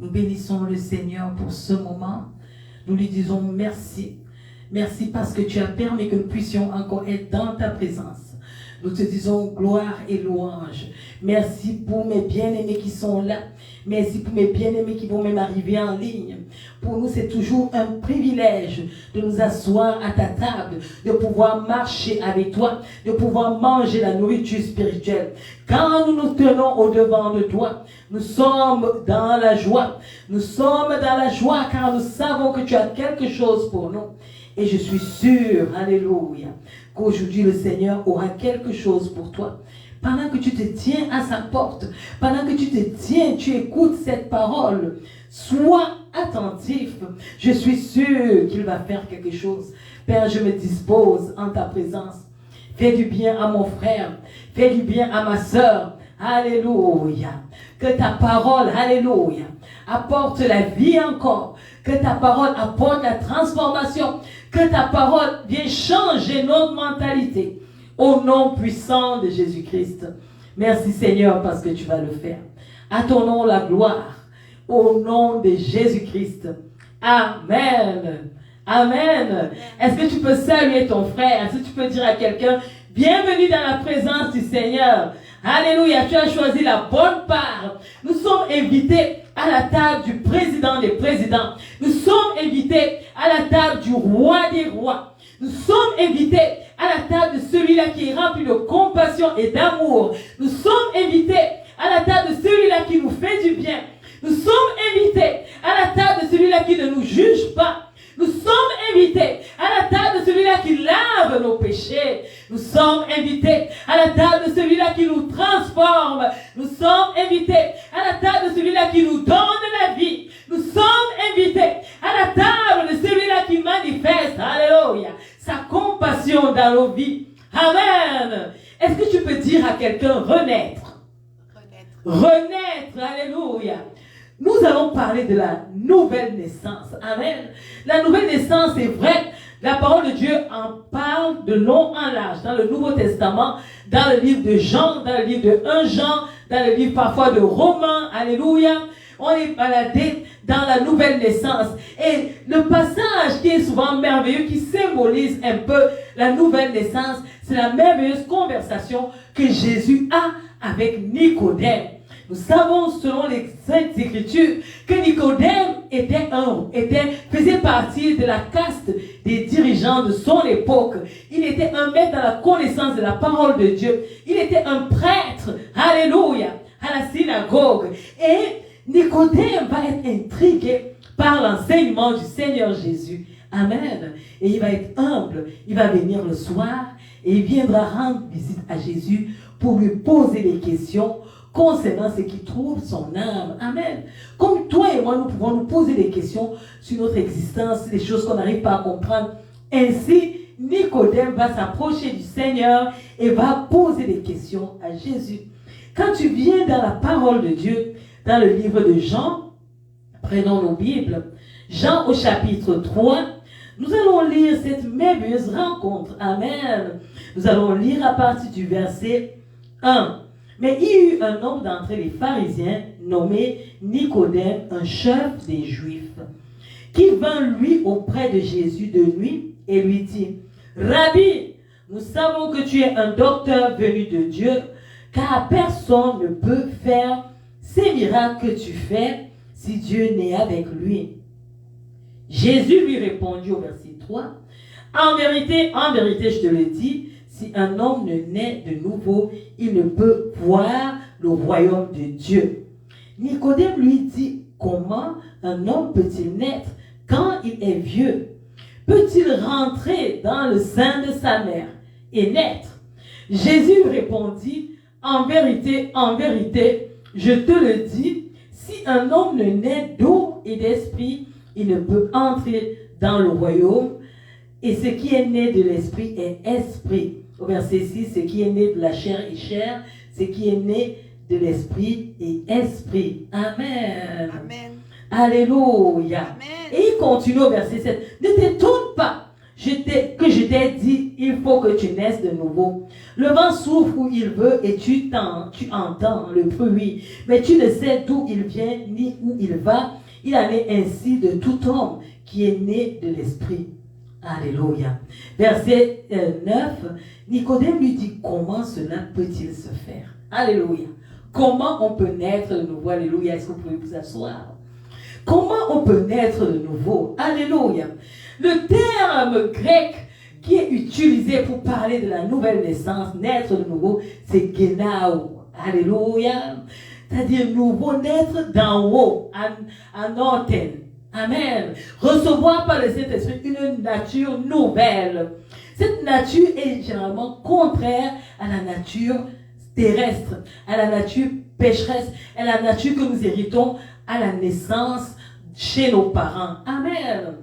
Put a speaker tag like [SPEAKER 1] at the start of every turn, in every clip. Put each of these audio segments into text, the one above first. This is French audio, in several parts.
[SPEAKER 1] Nous bénissons le Seigneur pour ce moment. Nous lui disons merci. Merci parce que tu as permis que nous puissions encore être dans ta présence. Nous te disons gloire et louange. Merci pour mes bien-aimés qui sont là. Merci pour mes bien-aimés qui vont même arriver en ligne. Pour nous, c'est toujours un privilège de nous asseoir à ta table, de pouvoir marcher avec toi, de pouvoir manger la nourriture spirituelle. Quand nous nous tenons au devant de toi, nous sommes dans la joie. Nous sommes dans la joie car nous savons que tu as quelque chose pour nous. Et je suis sûre, alléluia, qu'aujourd'hui le Seigneur aura quelque chose pour toi. Pendant que tu te tiens à sa porte, pendant que tu te tiens, tu écoutes cette parole, sois attentif. Je suis sûre qu'il va faire quelque chose. Père, je me dispose en ta présence. Fais du bien à mon frère. Fais du bien à ma sœur. Alléluia. Que ta parole, alléluia, apporte la vie encore. Que ta parole apporte la transformation. Que ta parole vienne changer notre mentalité. Au nom puissant de Jésus-Christ. Merci Seigneur parce que tu vas le faire. À ton nom la gloire. Au nom de Jésus-Christ. Amen. Amen. Est-ce que tu peux saluer ton frère? Est-ce que tu peux dire à quelqu'un, bienvenue dans la présence du Seigneur. Alléluia, tu as choisi la bonne part. Nous sommes invités à la table du président des présidents. Nous sommes invités à la table du roi des rois. Nous sommes invités à la table de celui-là qui est rempli de compassion et d'amour. Nous sommes invités à la table de celui-là qui nous fait du bien. Nous sommes invités à la table de celui-là qui ne nous juge pas. Nous sommes invités à la table de celui-là qui lave nos péchés. Nous sommes invités à la table de celui-là qui nous transforme. Nous sommes invités à la table de celui-là qui nous donne la vie. Nous sommes invités à la table de celui-là qui manifeste, alléluia, sa compassion dans nos vies. Amen. Est-ce que tu peux dire à quelqu'un renaître? Renaître, alléluia. Nous allons parler de la nouvelle naissance. Amen. La nouvelle naissance, c'est vrai, la parole de Dieu en parle de long en large dans le Nouveau Testament, dans le livre de Jean, dans le livre de 1 Jean, dans le livre parfois de Romains. Alléluia. On est baladé dans la nouvelle naissance. Et le passage qui est souvent merveilleux, qui symbolise un peu la nouvelle naissance, c'est la merveilleuse conversation que Jésus a avec Nicodème. Nous savons, selon les Saintes Écritures, que Nicodème faisait partie de la caste des dirigeants de son époque. Il était un maître dans la connaissance de la parole de Dieu. Il était un prêtre, alléluia, à la synagogue. Et Nicodème va être intrigué par l'enseignement du Seigneur Jésus. Amen. Et il va être humble. Il va venir le soir et il viendra rendre visite à Jésus pour lui poser des questions concernant ce qui trouve son âme. Amen. Comme toi et moi, nous pouvons nous poser des questions sur notre existence, des choses qu'on n'arrive pas à comprendre. Ainsi, Nicodème va s'approcher du Seigneur et va poser des questions à Jésus. Quand tu viens dans la parole de Dieu, dans le livre de Jean, prenons nos Bibles, Jean au chapitre 3, nous allons lire cette merveilleuse rencontre. Amen. Nous allons lire à partir du verset 1. Mais il y eut un homme d'entre les pharisiens, nommé Nicodème, un chef des Juifs, qui vint lui auprès de Jésus de nuit et lui dit, Rabbi, nous savons que tu es un docteur venu de Dieu, car personne ne peut faire ces miracles que tu fais si Dieu n'est avec lui. Jésus lui répondit au verset 3, en vérité, je te le dis, si un homme ne naît de nouveau, il ne peut voir le royaume de Dieu. Nicodème lui dit, comment un homme peut-il naître quand il est vieux? Peut-il rentrer dans le sein de sa mère et naître? Jésus répondit, en vérité, je te le dis, si un homme ne naît d'eau et d'esprit, il ne peut entrer dans le royaume. Et ce qui est né de l'esprit est esprit. Au verset 6, ce qui est né de la chair est chair, ce qui est né de l'esprit est esprit. Amen.
[SPEAKER 2] Amen.
[SPEAKER 1] Alléluia.
[SPEAKER 2] Amen.
[SPEAKER 1] Et il continue au verset 7. Ne t'étonne pas, que je t'ai dit, il faut que tu naisses de nouveau. Le vent souffle où il veut et tu entends le bruit, mais tu ne sais d'où il vient ni où il va. Il en est ainsi de tout homme qui est né de l'esprit. Alléluia. Verset 9, Nicodème lui dit, comment cela peut-il se faire? Alléluia. Comment on peut naître de nouveau? Alléluia. Est-ce que vous pouvez vous asseoir? Comment on peut naître de nouveau? Alléluia. Le terme grec qui est utilisé pour parler de la nouvelle naissance, naître de nouveau, c'est genao. Alléluia. C'est-à-dire nouveau, naître d'en haut, en orten. Amen. Recevoir par le Saint-Esprit une nature nouvelle. Cette nature est généralement contraire à la nature terrestre, à la nature pécheresse, à la nature que nous héritons à la naissance chez nos parents. Amen.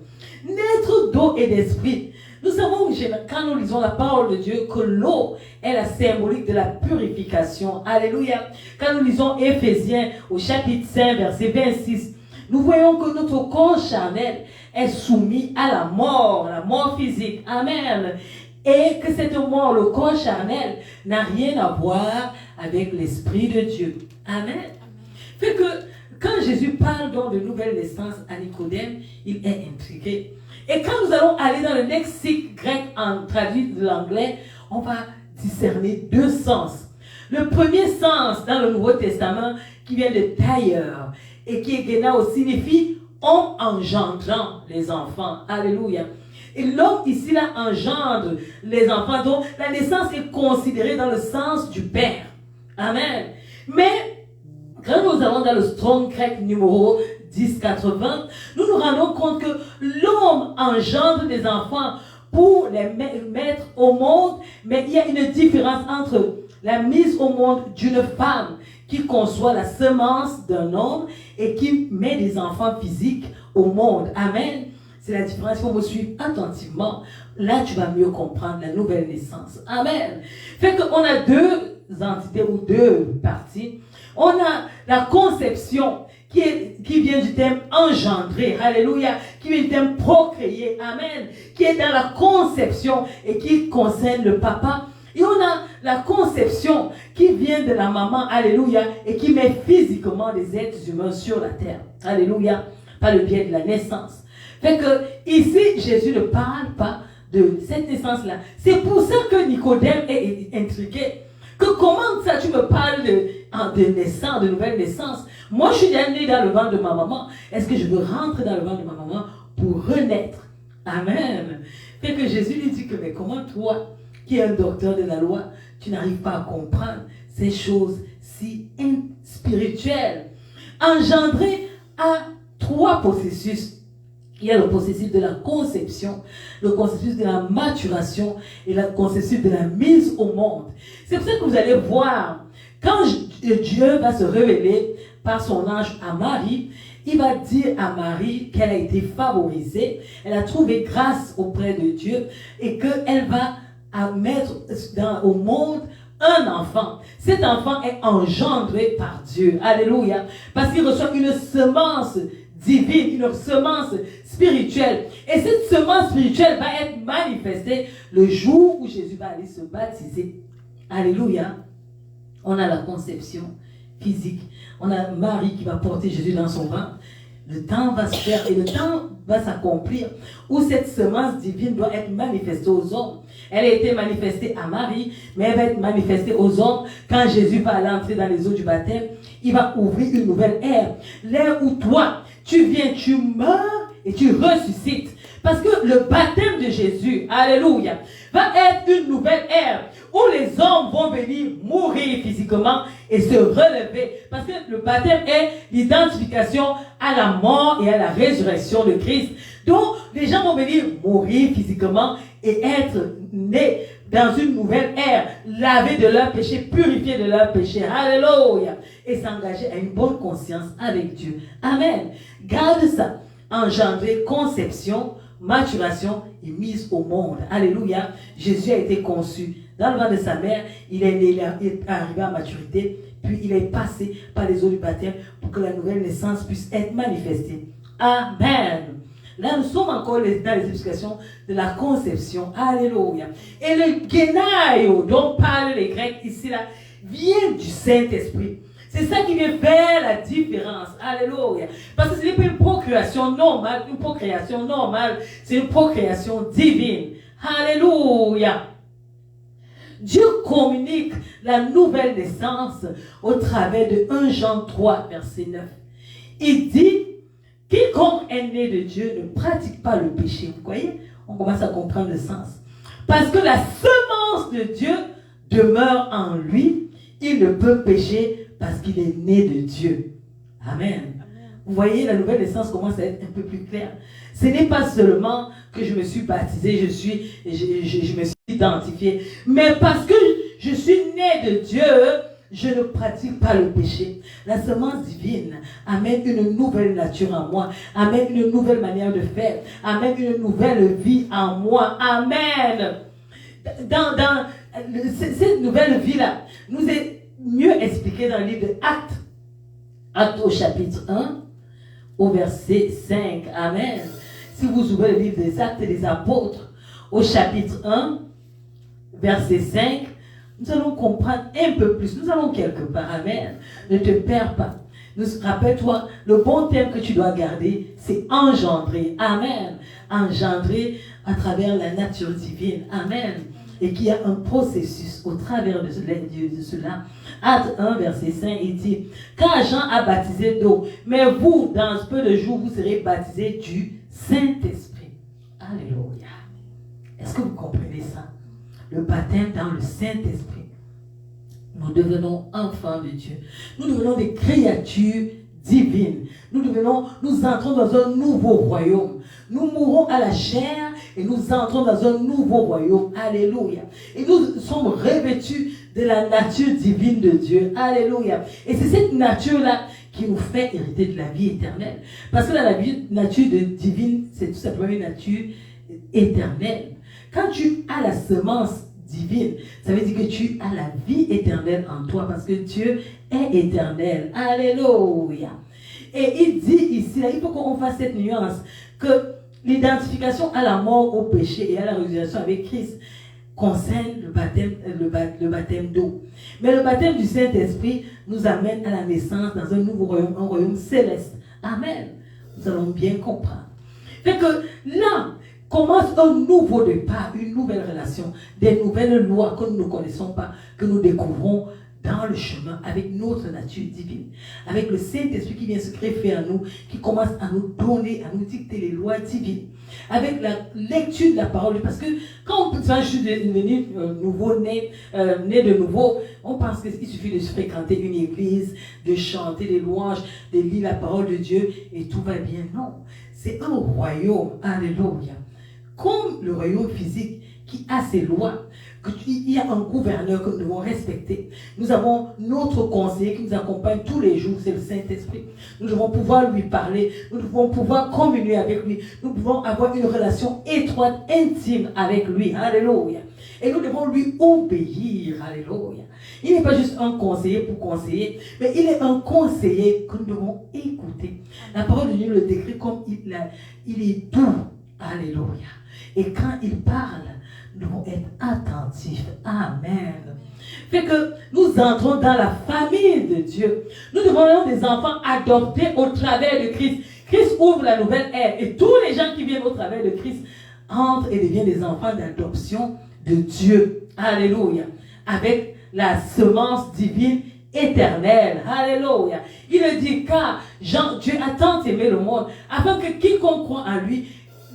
[SPEAKER 1] Naître d'eau et d'esprit. Nous savons, quand nous lisons la parole de Dieu, que l'eau est la symbolique de la purification. Alléluia. Quand nous lisons Éphésiens au chapitre 5, verset 26, nous voyons que notre corps charnel est soumis à la mort physique. Amen. Et que cette mort, le corps charnel, n'a rien à voir avec l'Esprit de Dieu. Amen. Fait que quand Jésus parle donc de nouvelle naissance à Nicodème, il est intrigué. Et quand nous allons aller dans le lexique grec en traduit de l'anglais, on va discerner deux sens. Le premier sens dans le Nouveau Testament qui vient de tailleur et qui est genao signifie homme engendrant les enfants. Alléluia. Et l'homme ici là engendre les enfants. Donc la naissance est considérée dans le sens du père. Amen. Mais quand nous allons dans le Strong grec numéro 1080, nous nous rendons compte que l'homme engendre des enfants pour les mettre au monde, mais il y a une différence entre la mise au monde d'une femme qui conçoit la semence d'un homme et qui met des enfants physiques au monde. Amen. C'est la différence. Il faut me suivre attentivement. Là, tu vas mieux comprendre la nouvelle naissance. Amen. Fait qu'on a deux entités ou deux parties. On a la conception qui vient du terme engendrer, alléluia, qui vient du terme procréer, amen, qui est dans la conception et qui concerne le papa. Et on a la conception qui vient de la maman, alléluia, et qui met physiquement les êtres humains sur la terre, alléluia, par le biais de la naissance. Fait que ici, Jésus ne parle pas de cette naissance-là. C'est pour ça que Nicodème est intrigué. Que comment ça tu me parles de naissance, de nouvelle naissance? Moi, je suis né dans le ventre de ma maman. Est-ce que je veux rentrer dans le ventre de ma maman pour renaître? Amen. Fait que Jésus lui dit que, mais comment toi, qui es un docteur de la loi, tu n'arrives pas à comprendre ces choses si spirituelles? Engendrer a trois processus. Il y a le processus de la conception, le processus de la maturation et le processus de la mise au monde. C'est pour ça que vous allez voir, quand Dieu va se révéler par son ange à Marie, il va dire à Marie qu'elle a été favorisée, elle a trouvé grâce auprès de Dieu et qu'elle va mettre au monde un enfant. Cet enfant est engendré par Dieu. Alléluia. Parce qu'il reçoit une semence divine, une semence spirituelle. Et cette semence spirituelle va être manifestée le jour où Jésus va aller se baptiser. Alléluia. On a la conception physique. On a Marie qui va porter Jésus dans son ventre. Le temps va se faire et le temps va s'accomplir où cette semence divine doit être manifestée aux hommes. Elle a été manifestée à Marie, mais elle va être manifestée aux hommes quand Jésus va aller entrer dans les eaux du baptême. Il va ouvrir une nouvelle ère. L'ère où toi, tu viens, tu meurs et tu ressuscites. Parce que le baptême de Jésus, alléluia, va être une nouvelle ère où les hommes vont venir mourir physiquement et se relever. Parce que le baptême est l'identification à la mort et à la résurrection de Christ. Donc, les gens vont venir mourir physiquement et être nés dans une nouvelle ère, lavés de leurs péchés, purifiés de leurs péchés. Alléluia. Et s'engager à une bonne conscience avec Dieu. Amen. Garde ça. Engendrer, conception, maturation et mise au monde. Alléluia. Jésus a été conçu dans le ventre de sa mère. Il est né, il est arrivé à maturité. Puis il est passé par les eaux du baptême pour que la nouvelle naissance puisse être manifestée. Amen. Là, nous sommes encore dans les explications de la conception. Alléluia. Et le genaio dont parlent les Grecs ici, là, vient du Saint-Esprit. C'est ça qui vient faire la différence. Alléluia. Parce que ce n'est pas une procréation normale, c'est une procréation divine. Alléluia. Dieu communique la nouvelle naissance au travers de 1 Jean 3, verset 9. Il dit, quiconque est né de Dieu ne pratique pas le péché. Vous voyez? On commence à comprendre le sens. Parce que la semence de Dieu demeure en lui. Il ne peut pécher parce qu'il est né de Dieu. Amen. Vous voyez, la nouvelle naissance commence à être un peu plus claire. Ce n'est pas seulement que je me suis baptisé, je me suis identifié, mais parce que je suis né de Dieu, je ne pratique pas le péché. La semence divine amène une nouvelle nature en moi, amène une nouvelle manière de faire, amène une nouvelle vie en moi. Amen. Dans cette nouvelle vie-là, nous est mieux expliquée dans le livre de Actes. Actes au chapitre 1, au verset 5. Amen. Si vous ouvrez le livre des Actes des Apôtres, au chapitre 1, verset 5, nous allons comprendre un peu plus. Nous allons quelque part. Amen. Ne te perds pas. Rappelle-toi, le bon terme que tu dois garder, c'est engendrer. Amen. Engendrer à travers la nature divine. Amen. Et qu'il y a un processus au travers de cela. Acte 1, verset 5, il dit, car Jean a baptisé d'eau, mais vous, dans peu de jours, vous serez baptisés du Saint-Esprit. Alléluia. Est-ce que vous comprenez ça? Le baptême dans le Saint-Esprit. Nous devenons enfants de Dieu. Nous devenons des créatures divines. Nous entrons dans un nouveau royaume. Nous mourons à la chair et nous entrons dans un nouveau royaume. Alléluia. Et nous sommes revêtus de la nature divine de Dieu. Alléluia. Et c'est cette nature-là qui nous fait hériter de la vie éternelle. Parce que la nature divine, c'est tout simplement une nature éternelle. Quand tu as la semence divine, ça veut dire que tu as la vie éternelle en toi parce que Dieu est éternel. Alléluia. Et il dit ici, là, il faut qu'on fasse cette nuance, que l'identification à la mort, au péché et à la résurrection avec Christ concerne le baptême d'eau. Mais le baptême du Saint-Esprit nous amène à la naissance dans un nouveau royaume, un royaume céleste. Amen. Nous allons bien comprendre. Fait que là, commence un nouveau départ, une nouvelle relation, des nouvelles lois que nous ne connaissons pas, que nous découvrons dans le chemin avec notre nature divine, avec le Saint-Esprit qui vient se greffer à nous, qui commence à nous donner, à nous dicter les lois divines, avec la lecture de la parole. Parce que quand je suis devenu nouveau-né, né de nouveau, on pense qu'il suffit de fréquenter une église, de chanter des louanges, de lire la parole de Dieu et tout va bien. Non, c'est un royaume, alléluia. Comme le royaume physique qui a ses lois, il y a un gouverneur que nous devons respecter. Nous avons notre conseiller qui nous accompagne tous les jours, c'est le Saint-Esprit. Nous devons pouvoir lui parler, nous devons pouvoir communier avec lui, nous devons avoir une relation étroite, intime avec lui. Alléluia. Et nous devons lui obéir. Alléluia. Il n'est pas juste un conseiller pour conseiller, mais il est un conseiller que nous devons écouter. La parole de Dieu le décrit comme il est doux. Alléluia. Et quand il parle, nous devons être attentifs. Amen. Fait que nous entrons dans la famille de Dieu. Nous devenons des enfants adoptés au travers de Christ. Christ ouvre la nouvelle ère et tous les gens qui viennent au travers de Christ entrent et deviennent des enfants d'adoption de Dieu. Alléluia. Avec la semence divine éternelle. Alléluia. Il dit car Dieu a tant aimé le monde afin que quiconque croit en lui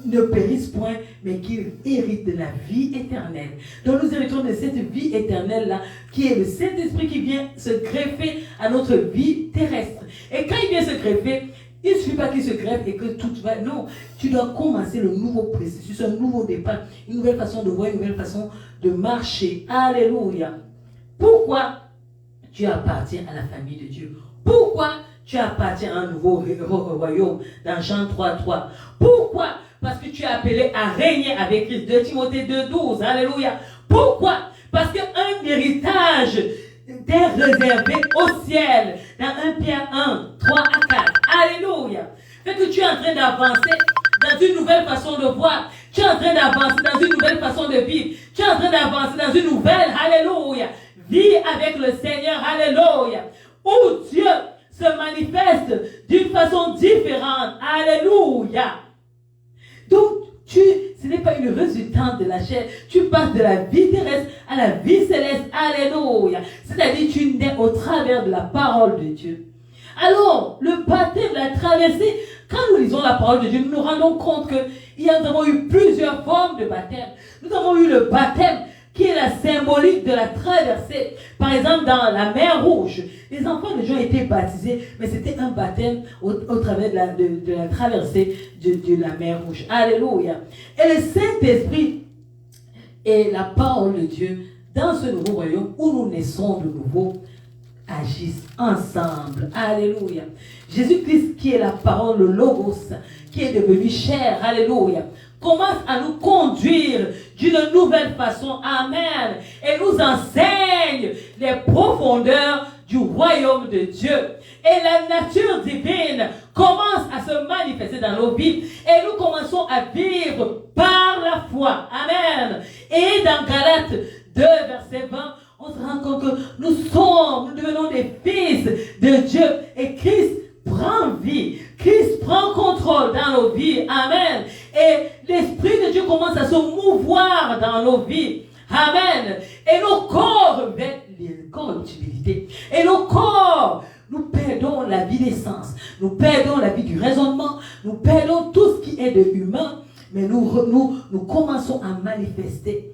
[SPEAKER 1] ne périsse point, mais qu'il hérite de la vie éternelle. Donc nous héritons de cette vie éternelle-là, qui est le Saint-Esprit qui vient se greffer à notre vie terrestre. Et quand il vient se greffer, il ne suffit pas qu'il se greffe et que tout va. Non, tu dois commencer le nouveau processus, un nouveau départ, une nouvelle façon de voir, une nouvelle façon de marcher. Alléluia. Pourquoi tu appartiens à la famille de Dieu? Pourquoi tu appartiens à un nouveau royaume dans Jean 3:3? Pourquoi? Parce que tu es appelé à régner avec Christ. 2 Timothée 2:12. Alléluia. Pourquoi? Parce qu'un héritage t'est réservé au ciel. Dans 1 Pierre 1:3-4. Alléluia. Fait que tu es en train d'avancer dans une nouvelle façon de voir. Tu es en train d'avancer dans une nouvelle façon de vivre. Tu es en train d'avancer dans une nouvelle, alléluia, vie avec le Seigneur, alléluia, où Dieu se manifeste d'une façon différente, alléluia. Donc, ce n'est pas une résultante de la chair. Tu passes de la vie terrestre à la vie céleste, alléluia. C'est-à-dire, tu nais au travers de la parole de Dieu. Alors, le baptême, la traversée, quand nous lisons la parole de Dieu, nous nous rendons compte qu'il y a nous avons eu plusieurs formes de baptême. Nous avons eu le baptême qui est la symbolique de la traversée. Par exemple, dans la mer Rouge, les enfants de Dieu ont été baptisés, mais c'était un baptême au travers de la traversée de la mer Rouge. Alléluia. Et le Saint-Esprit est la parole de Dieu dans ce nouveau royaume où nous naissons de nouveau, agissent ensemble. Alléluia. Jésus-Christ qui est la parole, le Logos, qui est devenu chair. Alléluia. Commence à nous conduire d'une nouvelle façon. Amen. Et nous enseigne les profondeurs du royaume de Dieu. Et la nature divine commence à se manifester dans nos vies. Et nous commençons à vivre par la foi. Amen. Et dans Galates 2, verset 20, on se rend compte que nous devenons des fils de Dieu. Et Christ prend vie. Christ prend contrôle dans nos vies. Amen. Et l'Esprit de Dieu commence à se mouvoir dans nos vies. Amen. Et nos corps revêtent l'incorruptibilité. Et nos corps, nous perdons la vie d'essence. Nous perdons la vie du raisonnement. Nous perdons tout ce qui est de humain. Mais nous commençons à manifester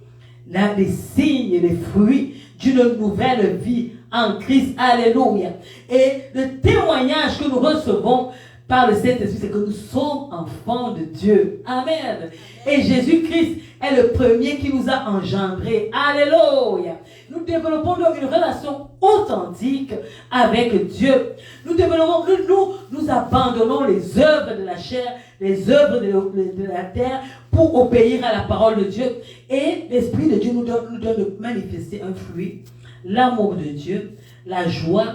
[SPEAKER 1] les signes et les fruits d'une nouvelle vie en Christ. Alléluia. Et le témoignage que nous recevons par le Saint-Esprit, c'est que nous sommes enfants de Dieu. Amen. Et Jésus-Christ est le premier qui nous a engendrés. Alléluia. Nous développons donc une relation authentique avec Dieu. Nous abandonnons les œuvres de la chair, les œuvres de la terre pour obéir à la parole de Dieu. Et l'Esprit de Dieu nous donne de manifester un fruit, l'amour de Dieu, la joie,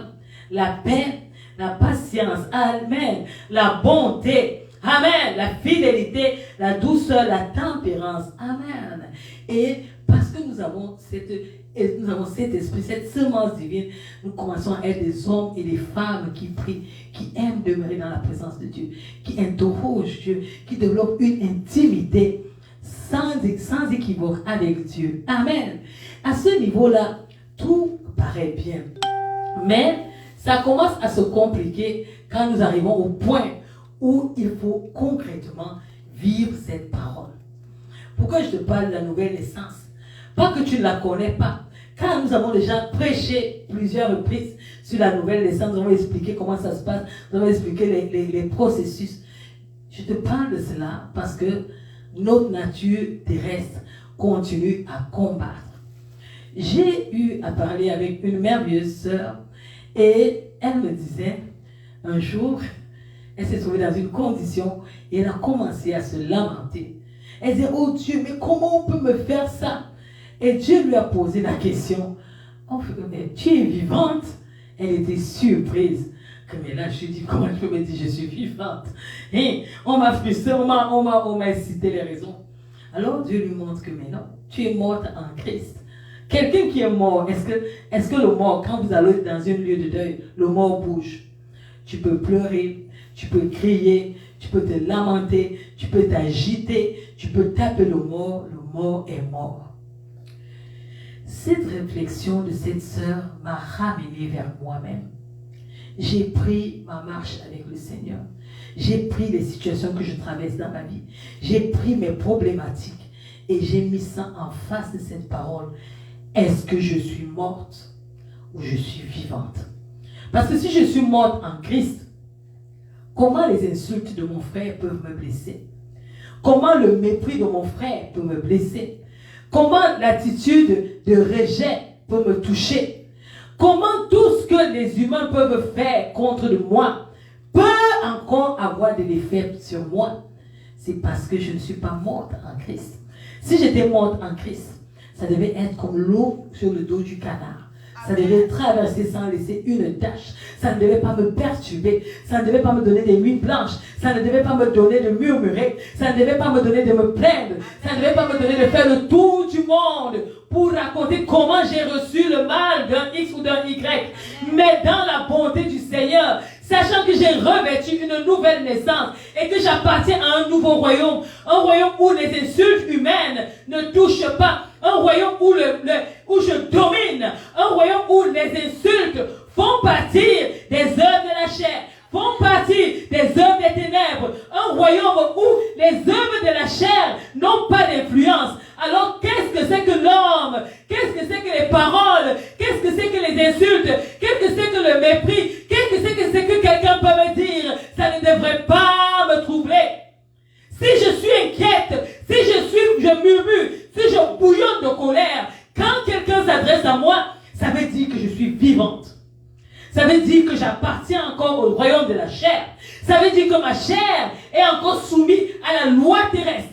[SPEAKER 1] la paix, la patience, amen, la bonté, amen, la fidélité, la douceur, la tempérance, amen. Et parce que nous avons cet esprit, cette semence divine, nous commençons à être des hommes et des femmes qui prient, qui aiment demeurer dans la présence de Dieu, qui interrogent Dieu, qui développent une intimité sans équivoque avec Dieu. Amen. À ce niveau-là, tout paraît bien. Mais ça commence à se compliquer quand nous arrivons au point où il faut concrètement vivre cette parole. Pourquoi je te parle de la nouvelle naissance? Pas que tu ne la connais pas. Car nous avons déjà prêché plusieurs reprises sur la nouvelle naissance, nous avons expliqué comment ça se passe, nous avons expliqué les processus. Je te parle de cela parce que notre nature terrestre continue à combattre. J'ai eu à parler avec une merveilleuse sœur et elle me disait, un jour, elle s'est trouvée dans une condition et elle a commencé à se lamenter. Elle disait, oh Dieu, mais comment on peut me faire ça? Et Dieu lui a posé la question, oh, mais tu es vivante? Elle était surprise. Mais là, je lui dis, comment je peux me dire, je suis vivante? Et on m'a frustré, on m'a cité les raisons. Alors Dieu lui montre que, mais non, tu es morte en Christ. Quelqu'un qui est mort, est-ce que le mort, quand vous allez dans un lieu de deuil, le mort bouge? Tu peux pleurer, tu peux crier, tu peux te lamenter, tu peux t'agiter, tu peux taper le mort est mort. Cette réflexion de cette sœur m'a ramené vers moi-même. J'ai pris ma marche avec le Seigneur. J'ai pris les situations que je traverse dans ma vie. J'ai pris mes problématiques et j'ai mis ça en face de cette parole. Est-ce que je suis morte ou je suis vivante? Parce que si je suis morte en Christ, comment les insultes de mon frère peuvent me blesser? Comment le mépris de mon frère peut me blesser? Comment l'attitude de rejet peut me toucher? Comment tout ce que les humains peuvent faire contre moi peut encore avoir de l'effet sur moi? C'est parce que je ne suis pas morte en Christ. Si j'étais morte en Christ, ça devait être comme l'eau sur le dos du canard. Ça devait traverser sans laisser une tache. Ça ne devait pas me perturber. Ça ne devait pas me donner des nuits blanches. Ça ne devait pas me donner de murmurer. Ça ne devait pas me donner de me plaindre. Ça ne devait pas me donner de faire le tour du monde pour raconter comment j'ai reçu le mal d'un X ou d'un Y. Mais dans la bonté du Seigneur, sachant que j'ai revêtu une nouvelle naissance et que j'appartiens à un nouveau royaume, un royaume où les insultes humaines ne touchent pas, un royaume où, où je domine, un royaume où les insultes font partir des œuvres de la chair, font partie des œuvres des ténèbres, un royaume où les œuvres de la chair n'ont pas d'influence. Alors qu'est-ce que c'est que l'homme? Qu'est-ce que c'est que les paroles? Qu'est-ce que c'est que les insultes? Qu'est-ce que c'est que le mépris? Qu'est-ce que c'est que quelqu'un peut me dire? Ça ne devrait pas me troubler. Si je suis inquiète, si je murmure, si je bouillonne de colère, quand quelqu'un s'adresse à moi, ça veut dire que je suis vivante. Ça veut dire que j'appartiens encore au royaume de la chair. Ça veut dire que ma chair est encore soumise à la loi terrestre.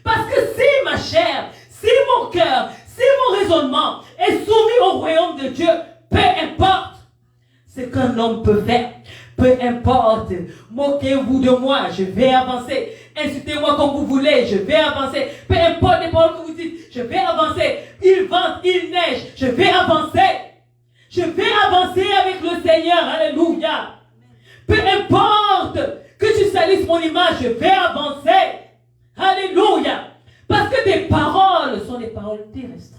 [SPEAKER 1] Parce que si ma chair, si mon cœur, si mon raisonnement est soumis au royaume de Dieu, peu importe ce qu'un homme peut faire, peu importe, moquez-vous de moi, je vais avancer. Insultez-moi comme vous voulez, je vais avancer. Peu importe les paroles que vous dites, je vais avancer. Il vente, il neige, je vais avancer. Je vais avancer avec le Seigneur, alléluia. Peu importe que tu salisses mon image, je vais avancer. Alléluia. Parce que tes paroles sont des paroles terrestres.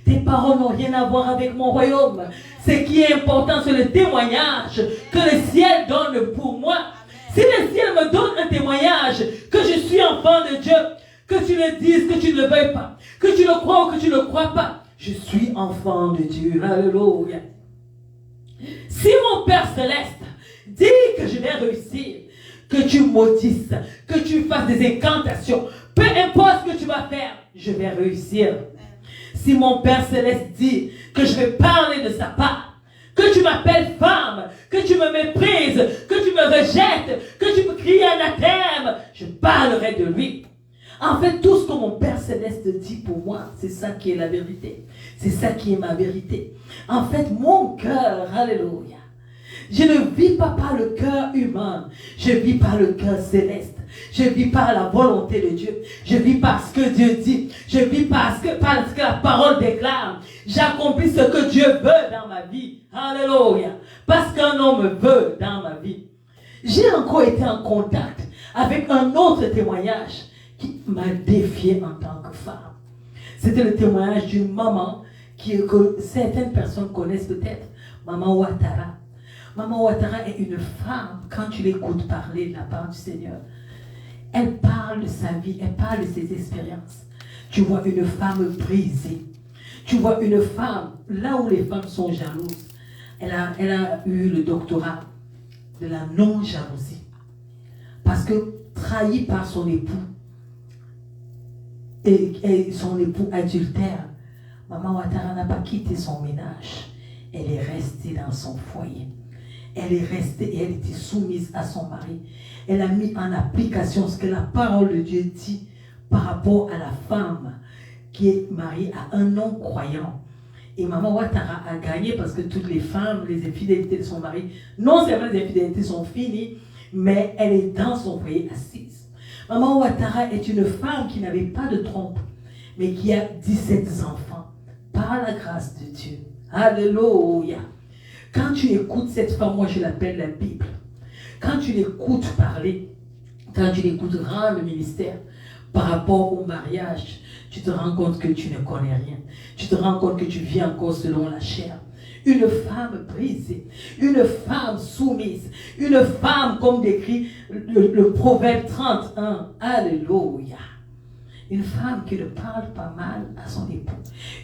[SPEAKER 1] Tes paroles n'ont rien à voir avec mon royaume. Ce qui est important, c'est le témoignage que le ciel donne pour moi. Si le ciel me donne un témoignage que je suis enfant de Dieu, que tu le dises, que tu ne le veuilles pas, que tu le crois ou que tu ne le crois pas, je suis enfant de Dieu. Alléluia. Si mon Père Céleste dit que je vais réussir, que tu maudisses, que tu fasses des incantations, peu importe ce que tu vas faire, je vais réussir. Si mon Père Céleste dit que je vais parler de sa part, que tu m'appelles femme, que tu me méprises, que tu me rejettes, que tu me cries anathème, je parlerai de lui. En fait, tout ce que mon Père Céleste dit pour moi, c'est ça qui est la vérité. C'est ça qui est ma vérité. En fait, mon cœur, alléluia, je ne vis pas par le cœur humain, je vis par le cœur céleste. Je vis par la volonté de Dieu. Je vis par ce que Dieu dit. Je vis par ce que la parole déclare. J'accomplis ce que Dieu veut dans ma vie. Alléluia. Parce qu'un homme veut dans ma vie. J'ai encore été en contact avec un autre témoignage qui m'a défié en tant que femme. C'était le témoignage d'une maman que certaines personnes connaissent peut-être. Maman Ouattara. Maman Ouattara est une femme, quand tu l'écoutes parler de la part du Seigneur, elle parle de sa vie, elle parle de ses expériences. Tu vois une femme brisée. Tu vois une femme, là où les femmes sont jalouses, elle a eu le doctorat de la non-jalousie. Parce que trahie par son époux, et son époux adultère, Maman Ouattara n'a pas quitté son ménage. Elle est restée dans son foyer. Elle est restée et elle était soumise à son mari. Elle a mis en application ce que la parole de Dieu dit par rapport à la femme qui est mariée à un non-croyant. Et Maman Ouattara a gagné parce que toutes les femmes, les infidélités de son mari, non seulement les infidélités sont finies, mais elle est dans son foyer assise. Maman Ouattara est une femme qui n'avait pas de trompe, mais qui a 17 enfants par la grâce de Dieu. Alléluia. Quand tu écoutes cette femme, moi je l'appelle la Bible. Quand tu l'écoutes parler, quand tu l'écoutes rendre le ministère par rapport au mariage, tu te rends compte que tu ne connais rien. Tu te rends compte que tu vis encore selon la chair. Une femme brisée, une femme soumise, une femme comme décrit le Proverbe 31. Alléluia. Une femme qui ne parle pas mal à son époux.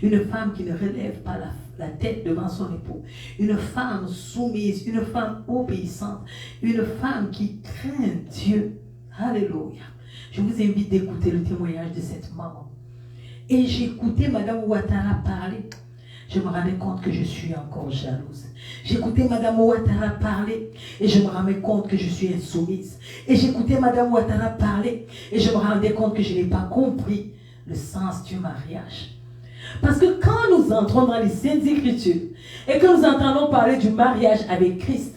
[SPEAKER 1] Une femme qui ne relève pas la tête devant son époux. Une femme soumise, une femme obéissante. Une femme qui craint Dieu. Alléluia. Je vous invite d'écouter le témoignage de cette maman. Et j'écoutais Madame Ouattara parler. Je me rendais compte que je suis encore jalouse. J'écoutais Madame Ouattara parler et je me rendais compte que je suis insoumise. Et j'écoutais Madame Ouattara parler et je me rendais compte que je n'ai pas compris le sens du mariage. Parce que quand nous entrons dans les Saintes Écritures et que nous entendons parler du mariage avec Christ,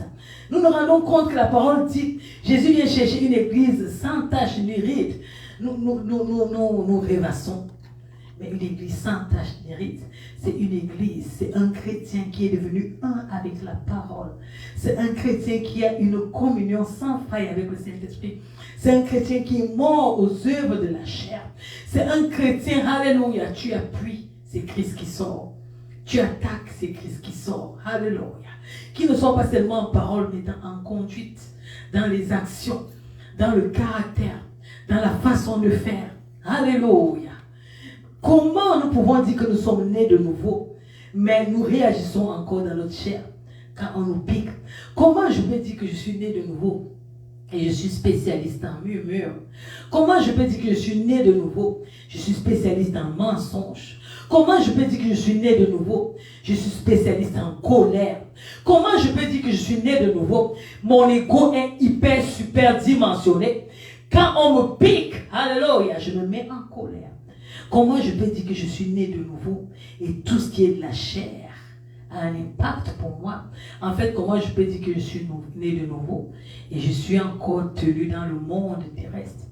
[SPEAKER 1] nous nous rendons compte que la parole dit, Jésus vient chercher une église sans tache ni ride. Nous rêvassons. Mais une église sans tache ni ride, c'est une église, c'est un chrétien qui est devenu un avec la parole. C'est un chrétien qui a une communion sans faille avec le Saint-Esprit. C'est un chrétien qui est mort aux œuvres de la chair. C'est un chrétien, alléluia, tu appuies, c'est Christ qui sort. Tu attaques, c'est Christ qui sort. Alléluia. Qui ne sont pas seulement en parole, mais en conduite, dans les actions, dans le caractère, dans la façon de faire. Alléluia. Comment nous pouvons dire que nous sommes nés de nouveau, mais nous réagissons encore dans notre chair quand on nous pique? Comment je peux dire que je suis né de nouveau et je suis spécialiste en murmure? Comment je peux dire que je suis né de nouveau? Je suis spécialiste en mensonges. Comment je peux dire que je suis né de nouveau? Je suis spécialiste en colère. Comment je peux dire que je suis né de nouveau? Mon ego est hyper, super dimensionné. Quand on me pique, alléluia, je me mets en colère. Comment je peux dire que je suis né de nouveau et tout ce qui est de la chair a un impact pour moi? En fait, comment je peux dire que je suis né de nouveau et je suis encore tenu dans le monde terrestre?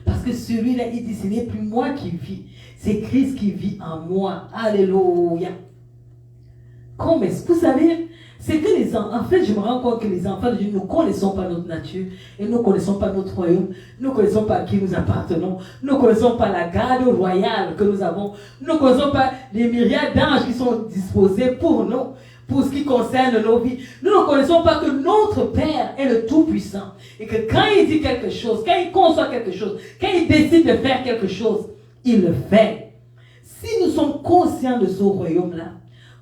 [SPEAKER 1] Parce que celui-là, il dit, ce n'est plus moi qui vis, c'est Christ qui vit en moi. Alléluia. Comme est-ce que vous savez, c'est que les enfants, en fait, je me rends compte que les enfants de Dieu, nous ne connaissons pas notre nature et nous ne connaissons pas notre royaume, nous ne connaissons pas à qui nous appartenons, nous ne connaissons pas la garde royale que nous avons, nous ne connaissons pas les myriades d'anges qui sont disposés pour nous, pour ce qui concerne nos vies. Nous ne connaissons pas que notre Père est le Tout-Puissant et que quand il dit quelque chose, quand il conçoit quelque chose, quand il décide de faire quelque chose, il le fait. Si nous sommes conscients de ce royaume-là,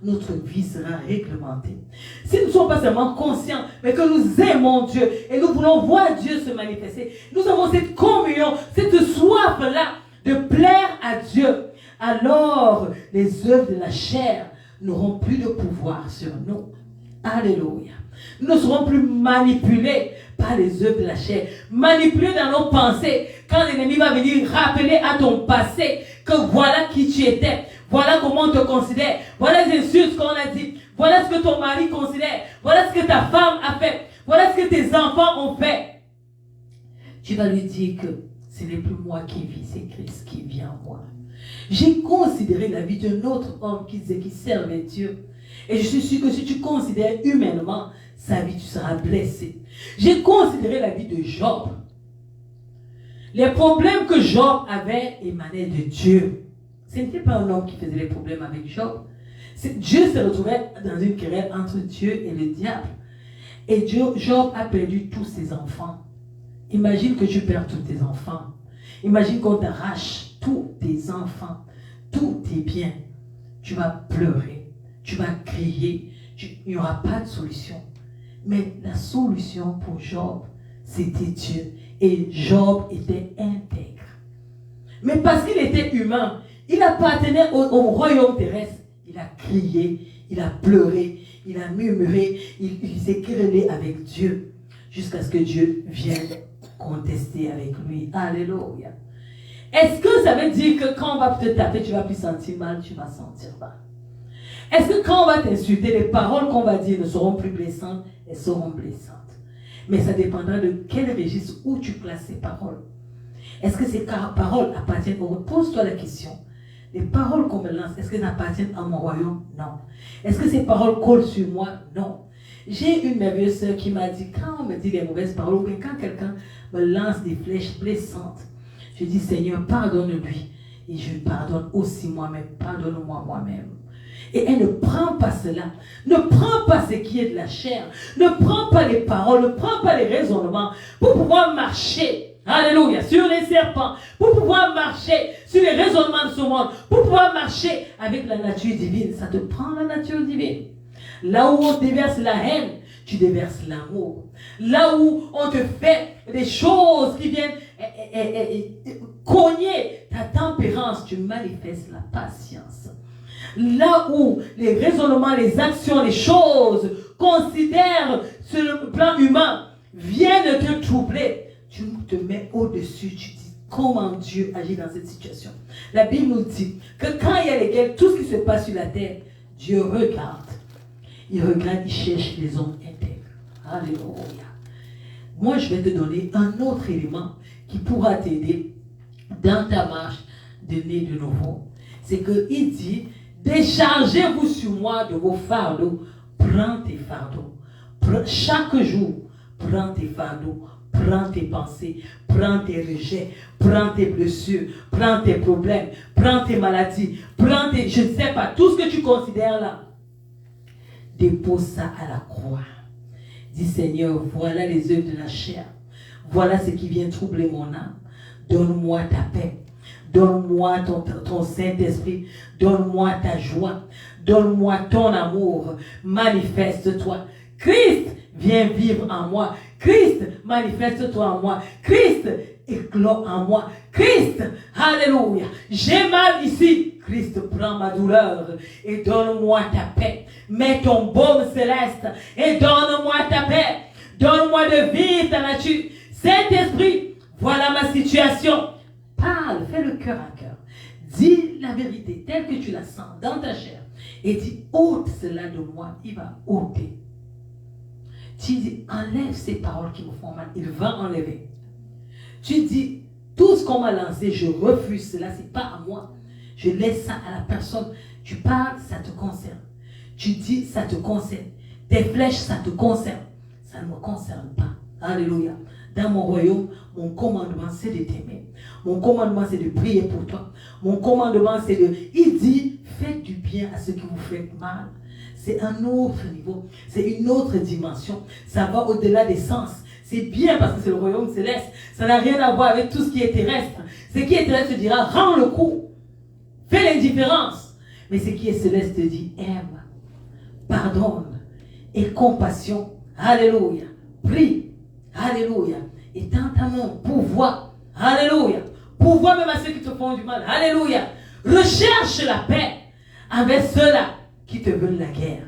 [SPEAKER 1] notre vie sera réglementée. Si nous ne sommes pas seulement conscients, mais que nous aimons Dieu et nous voulons voir Dieu se manifester, nous avons cette communion, cette soif-là de plaire à Dieu, alors les œuvres de la chair n'auront plus de pouvoir sur nous. Alléluia. Nous ne serons plus manipulés par les œuvres de la chair, manipulés dans nos pensées. Quand l'ennemi va venir rappeler à ton passé que voilà qui tu étais, voilà comment on te considère, voilà les insultes qu'on a dit, voilà ce que ton mari considère, voilà ce que ta femme a fait, voilà ce que tes enfants ont fait. Tu vas lui dire que ce n'est plus moi qui vis, c'est Christ qui vit en moi. J'ai considéré la vie d'un autre homme qui servait Dieu. Et je suis sûr que si tu considères humainement sa vie, tu seras blessé. J'ai considéré la vie de Job. Les problèmes que Job avait émanaient de Dieu. Ce n'était pas un homme qui faisait les problèmes avec Job. Dieu s'est retrouvé dans une querelle entre Dieu et le diable. Et Job a perdu tous ses enfants. Imagine que tu perds tous tes enfants. Imagine qu'on t'arrache tous tes enfants, tous tes biens. Tu vas pleurer, tu vas crier, il n'y aura pas de solution. Mais la solution pour Job, c'était Dieu. Et Job était intègre. Mais parce qu'il était humain, il appartenait au royaume terrestre. Il a crié, il a pleuré, il a murmuré, il s'est querellé avec Dieu jusqu'à ce que Dieu vienne contester avec lui. Alléluia. Est-ce que ça veut dire que quand on va te taper, tu vas plus sentir mal, tu vas sentir mal? Est-ce que quand on va t'insulter, les paroles qu'on va dire ne seront plus blessantes, elles seront blessantes? Mais ça dépendra de quel registre où tu places ces paroles. Est-ce que ces paroles appartiennent au... Pose-toi la question. Les paroles qu'on me lance, est-ce qu'elles appartiennent à mon royaume? Non. Est-ce que ces paroles collent sur moi? Non. J'ai une merveilleuse sœur qui m'a dit, quand on me dit les mauvaises paroles, ou bien quand quelqu'un me lance des flèches blessantes, je dis, Seigneur, pardonne-lui. Et je pardonne aussi moi-même. Pardonne-moi moi-même. Et elle ne prend pas cela. Ne prend pas ce qui est de la chair. Ne prend pas les paroles. Ne prend pas les raisonnements pour pouvoir marcher. Alléluia, sur les serpents, pour pouvoir marcher sur les raisonnements de ce monde, pour pouvoir marcher avec la nature divine. Ça te prend la nature divine. Là où on déverse la haine, tu déverses l'amour. Là où on te fait des choses qui viennent cogner ta tempérance, tu manifestes la patience. Là où les raisonnements, les actions, les choses considèrent sur le plan humain viennent te troubler, tu te mets au-dessus, tu dis comment Dieu agit dans cette situation. La Bible nous dit que quand il y a les guerres, tout ce qui se passe sur la terre, Dieu regarde. Il regarde, il cherche les hommes intègres. Alléluia. Moi, je vais te donner un autre élément qui pourra t'aider dans ta marche de né de nouveau. C'est qu'il dit, déchargez-vous sur moi de vos fardeaux. Prends tes fardeaux. Chaque jour, prends tes fardeaux. Prends tes pensées, prends tes rejets, prends tes blessures, prends tes problèmes, prends tes maladies, prends tes, je ne sais pas, tout ce que tu considères là. Dépose ça à la croix. Dis Seigneur, voilà les œuvres de la chair. Voilà ce qui vient troubler mon âme. Donne-moi ta paix. Donne-moi ton Saint-Esprit. Donne-moi ta joie. Donne-moi ton amour. Manifeste-toi. Christ, viens vivre en moi. Christ, manifeste-toi en moi. Christ, éclore en moi. Christ, alléluia. J'ai mal ici. Christ, prends ma douleur et donne-moi ta paix. Mets ton baume céleste et donne-moi ta paix. Donne-moi de vivre ta nature. Saint-Esprit, voilà ma situation. Parle, fais le cœur à cœur. Dis la vérité telle que tu la sens dans ta chair. Et dis, ôte cela de moi. Il va ôter. Tu dis, enlève ces paroles qui me font mal. Il va enlever. Tu dis, tout ce qu'on m'a lancé, je refuse cela. C'est pas à moi. Je laisse ça à la personne. Tu parles, ça te concerne. Tu dis, ça te concerne. Tes flèches, ça te concerne. Ça ne me concerne pas. Alléluia. Dans mon royaume, mon commandement, c'est de t'aimer. Mon commandement, c'est de prier pour toi. Mon commandement, c'est de... Il dit, faites du bien à ceux qui vous font mal. C'est un autre niveau. C'est une autre dimension. Ça va au-delà des sens. C'est bien parce que c'est le royaume céleste. Ça n'a rien à voir avec tout ce qui est terrestre. Ce qui est terrestre te dira, rends le coup. Fais l'indifférence. Mais ce qui est céleste te dit, aime, pardonne et compassion. Alléluia. Prie. Alléluia. Et tends ta main pour voir. Alléluia. Pour voir même à ceux qui te font du mal. Alléluia. Recherche la paix avec ceux-là qui te veulent la guerre.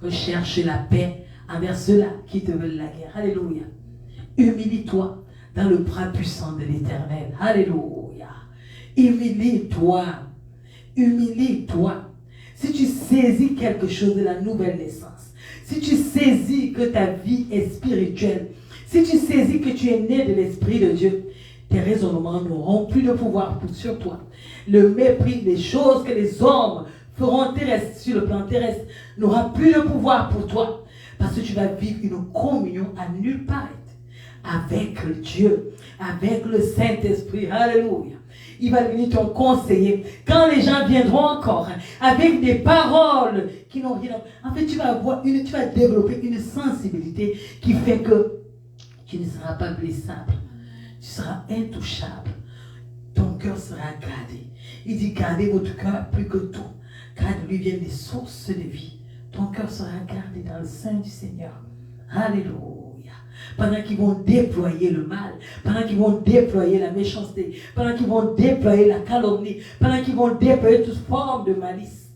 [SPEAKER 1] Recherche la paix envers ceux-là qui te veulent la guerre. Alléluia. Humilie-toi dans le bras puissant de l'Éternel. Alléluia. Humilie-toi. Humilie-toi. Si tu saisis quelque chose de la nouvelle naissance, si tu saisis que ta vie est spirituelle, si tu saisis que tu es né de l'Esprit de Dieu, tes raisonnements n'auront plus de pouvoir sur toi. Le mépris des choses que les hommes feront terrestres sur le plan terrestre n'aura plus de pouvoir pour toi. Parce que tu vas vivre une communion à nulle part avec Dieu, avec le Saint-Esprit. Alléluia. Il va devenir ton conseiller. Quand les gens viendront encore avec des paroles qui n'ont rien à... En fait, tu vas développer une sensibilité qui fait que tu ne seras pas blessable. Tu seras intouchable. Ton cœur sera gardé. Il dit, gardez votre cœur plus que tout. Car de lui viennent des sources de vie. Ton cœur sera gardé dans le sein du Seigneur. Alléluia. Pendant qu'ils vont déployer le mal, pendant qu'ils vont déployer la méchanceté, pendant qu'ils vont déployer la calomnie, pendant qu'ils vont déployer toute forme de malice,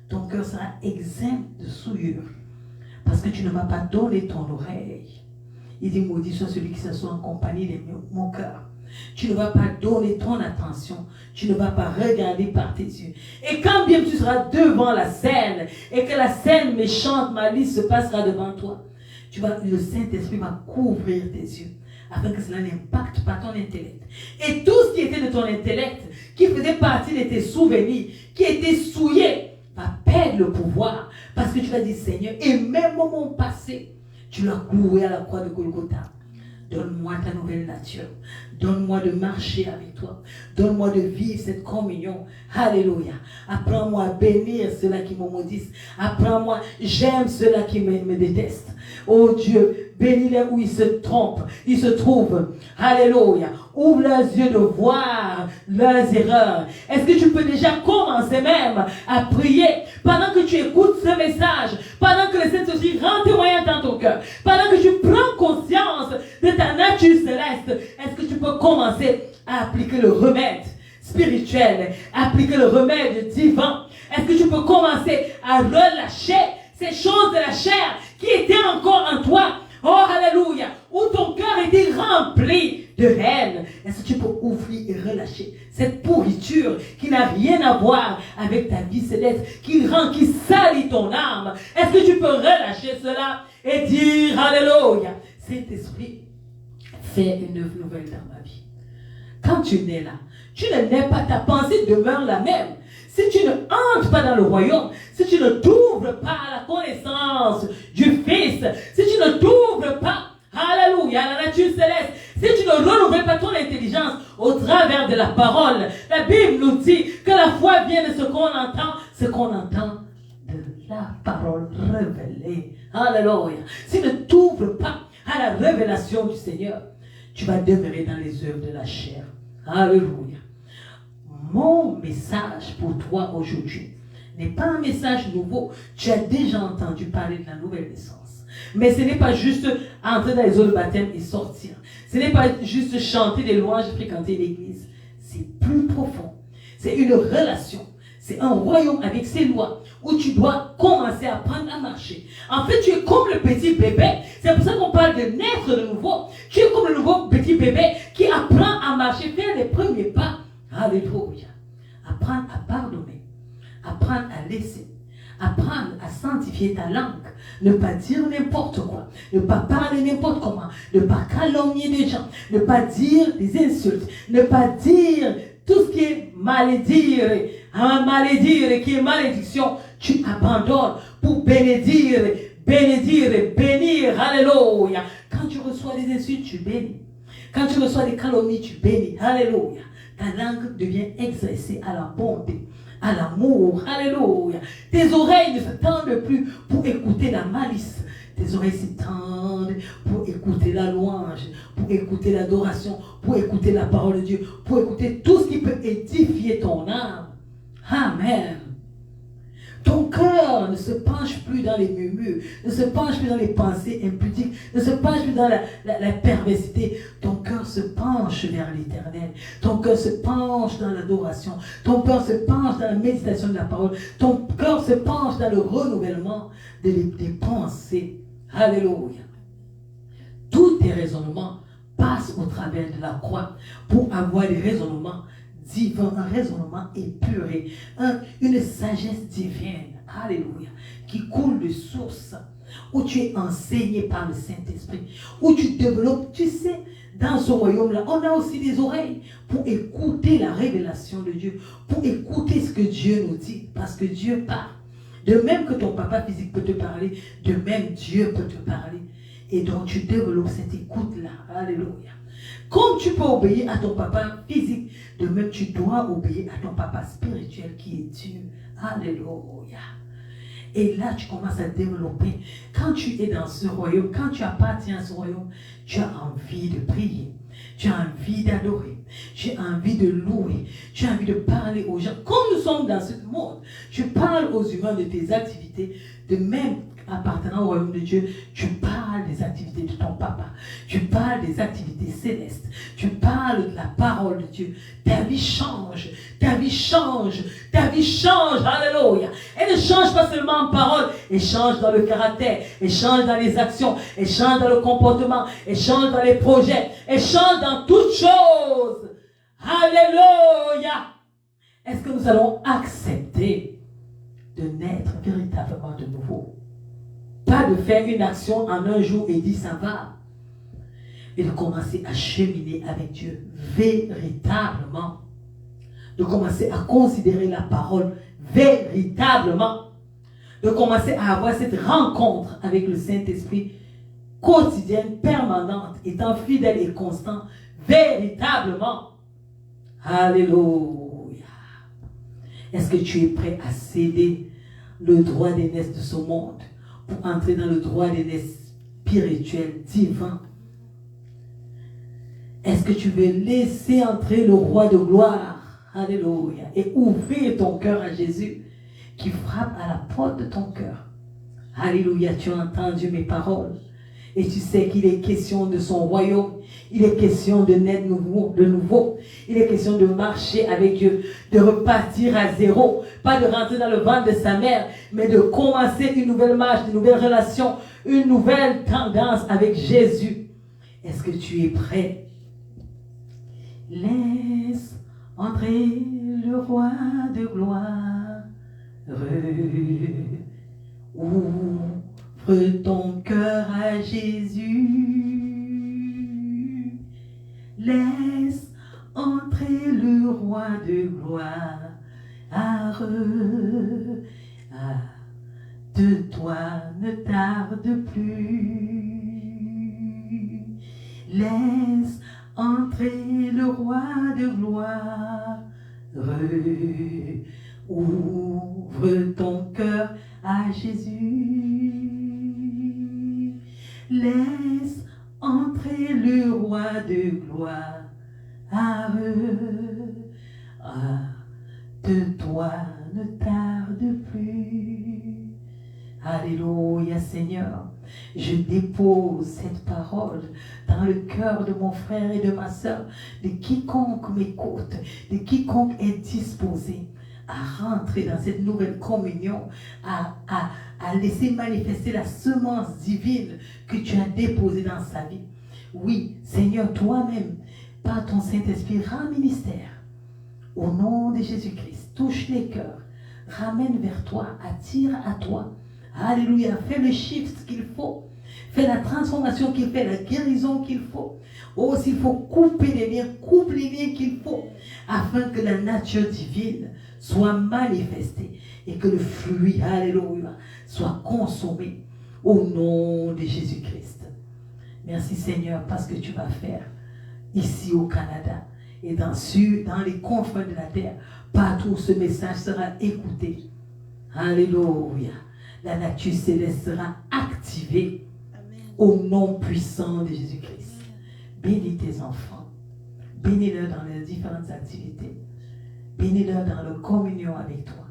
[SPEAKER 1] ton cœur sera exempt de souillure. Parce que tu ne vas pas donner ton oreille. Il dit, maudit soit celui qui s'assoit en compagnie de mon cœur. Tu ne vas pas donner ton attention. Tu ne vas pas regarder par tes yeux. Et quand bien tu seras devant la scène, et que la scène méchante, malice se passera devant toi, le Saint-Esprit va couvrir tes yeux, afin que cela n'impacte pas ton intellect. Et tout ce qui était de ton intellect, qui faisait partie de tes souvenirs, qui était souillé, va perdre le pouvoir. Parce que tu vas dire, Seigneur, et même au moment passé, tu l'as cloué à la croix de Golgotha. Donne-moi ta nouvelle nature. Donne-moi de marcher avec toi. Donne-moi de vivre cette communion. Alléluia. Apprends-moi à bénir ceux-là qui me maudissent. Apprends-moi, j'aime ceux-là qui me détestent. Oh Dieu, bénis-les où ils se trompent, ils se trouvent. Alléluia. Ouvre leurs yeux de voir leurs erreurs. Est-ce que tu peux déjà commencer même à prier pendant que tu écoutes ce message, pendant que le Saint-Esprit rend témoignage dans ton cœur, pendant que tu prends conscience de ta nature céleste? Est-ce que tu peux commencer à appliquer le remède spirituel, appliquer le remède divin? Est-ce que tu peux commencer à relâcher ces choses de la chair qui étaient encore en toi, Oh, alléluia, où ton cœur était rempli de haine. Est-ce que tu peux ouvrir et relâcher cette pourriture qui n'a rien à voir avec ta vie céleste, qui salit ton âme? Est-ce que tu peux relâcher cela et dire, alléluia, Saint-Esprit, fais une œuvre nouvelle dans ma vie. Quand tu nais là, tu ne nais pas, ta pensée demeure la même. Si tu ne entres pas dans le royaume, si tu ne t'ouvres pas à la connaissance du Fils, si tu ne t'ouvres pas, alléluia, à la nature céleste, si tu ne renouvelles pas ton intelligence au travers de la parole, la Bible nous dit que la foi vient de ce qu'on entend de la parole révélée. Alléluia. Si tu ne t'ouvres pas à la révélation du Seigneur, tu vas demeurer dans les œuvres de la chair. Alléluia. Mon message pour toi aujourd'hui n'est pas un message nouveau. Tu as déjà entendu parler de la nouvelle naissance. Mais ce n'est pas juste entrer dans les eaux de baptême et sortir. Ce n'est pas juste chanter des louanges et fréquenter l'église. C'est plus profond. C'est une relation. C'est un royaume avec ses lois où tu dois commencer à apprendre à marcher. En fait, tu es comme le petit bébé. C'est pour ça qu'on parle de naître de nouveau. Tu es comme le nouveau petit bébé qui apprend à marcher, faire les premiers pas. Alléluia. Apprendre à pardonner. Apprendre à laisser. Apprendre à sanctifier ta langue. Ne pas dire n'importe quoi. Ne pas parler n'importe comment. Ne pas calomnier des gens. Ne pas dire des insultes. Ne pas dire tout ce qui est malédire. Malédire et qui est malédiction. Tu abandonnes pour bénédire. Bénir. Alléluia. Quand tu reçois des insultes, tu bénis. Quand tu reçois des calomnies, tu bénis. Alléluia. Ta langue devient exercée à la bonté, à l'amour. Alléluia. Tes oreilles ne se tendent plus pour écouter la malice. Tes oreilles se tendent pour écouter la louange, pour écouter l'adoration, pour écouter la parole de Dieu, pour écouter tout ce qui peut édifier ton âme. Amen. Ton cœur ne se penche plus dans les murmures, ne se penche plus dans les pensées impudiques, ne se penche plus dans la perversité. Ton cœur se penche vers l'éternel. Ton cœur se penche dans l'adoration. Ton cœur se penche dans la méditation de la parole. Ton cœur se penche dans le renouvellement des pensées. Alléluia. Tous tes raisonnements passent au travers de la croix pour avoir des raisonnements divin, un raisonnement épuré, une sagesse divine, alléluia, qui coule de source, où tu es enseigné par le Saint-Esprit, où tu développes, tu sais, dans ce royaume-là, on a aussi des oreilles pour écouter la révélation de Dieu, pour écouter ce que Dieu nous dit, parce que Dieu parle. De même que ton papa physique peut te parler, de même Dieu peut te parler. Et donc tu développes cette écoute-là, alléluia. Comme tu peux obéir à ton papa physique, de même tu dois obéir à ton papa spirituel qui est Dieu. Alléluia. Et là, tu commences à développer. Quand tu es dans ce royaume, quand tu appartiens à ce royaume, tu as envie de prier. Tu as envie d'adorer. Tu as envie de louer. Tu as envie de parler aux gens. Comme nous sommes dans ce monde, tu parles aux humains de tes activités, de même appartenant au royaume de Dieu, tu parles des activités de ton papa. Tu parles des activités célestes. Tu parles de la parole de Dieu. Ta vie change. Ta vie change. Ta vie change. Alléluia. Elle ne change pas seulement en parole. Elle change dans le caractère. Elle change dans les actions. Elle change dans le comportement. Elle change dans les projets. Elle change dans toutes choses. Alléluia. Est-ce que nous allons accepter de naître véritablement de nouveau? Pas de faire une action en un jour et dire ça va. Et de commencer à cheminer avec Dieu véritablement. De commencer à considérer la parole véritablement. De commencer à avoir cette rencontre avec le Saint-Esprit quotidienne, permanente, étant fidèle et constant, véritablement. Alléluia. Est-ce que tu es prêt à céder le droit d'aînesse de ce monde pour entrer dans le droit d'aînesse spirituel, divin? Est-ce que tu veux laisser entrer le roi de gloire, alléluia, et ouvrir ton cœur à Jésus qui frappe à la porte de ton cœur? Alléluia, tu as entendu mes paroles. Et tu sais qu'il est question de son royaume. Il est question de naître de nouveau. Il est question de marcher avec Dieu, de repartir à zéro. Pas de rentrer dans le ventre de sa mère, mais de commencer une nouvelle marche, une nouvelle relation, une nouvelle tendance avec Jésus. Est-ce que tu es prêt? Laisse entrer le roi de gloire. Ouvre ton cœur à Jésus. Laisse entrer le roi de gloire. De toi ne tarde plus. Laisse entrer le roi de gloire. Ouvre ton cœur à Jésus. Laisse entrer le roi de gloire. De toi ne tarde plus. Alléluia Seigneur. Je dépose cette parole dans le cœur de mon frère et de ma soeur, de quiconque m'écoute, de quiconque est disposé à rentrer dans cette nouvelle communion, à laisser manifester la semence divine que tu as déposée dans sa vie. Oui, Seigneur, toi-même, par ton Saint-Esprit, rends ministère. Au nom de Jésus-Christ, touche les cœurs, ramène vers toi, attire à toi. Alléluia, fais le shift qu'il faut, fais la transformation qu'il fait, la guérison qu'il faut. Oh, s'il faut couper les liens, coupe les liens qu'il faut, afin que la nature divine soit manifestée et que le fruit, alléluia, soit consommé au nom de Jésus-Christ. Merci Seigneur parce que tu vas faire ici au Canada et dans les confins de la terre, partout où ce message sera écouté. Alléluia. La nature céleste sera activée. Amen. Au nom puissant de Jésus-Christ. Bénis tes enfants. Bénis-les dans les différentes activités. Bénis-les dans leur communion avec toi.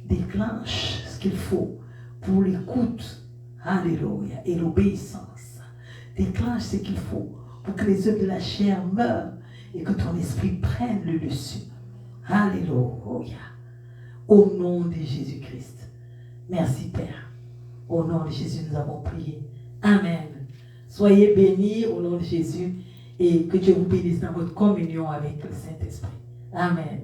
[SPEAKER 1] Déclenche ce qu'il faut pour l'écoute. Alléluia. Et l'obéissance. Déclenche ce qu'il faut pour que les œuvres de la chair meurent et que ton esprit prenne le dessus. Alléluia. Au nom de Jésus-Christ. Merci Père. Au nom de Jésus, nous avons prié. Amen. Soyez bénis au nom de Jésus et que Dieu vous bénisse dans votre communion avec le Saint-Esprit. Amen.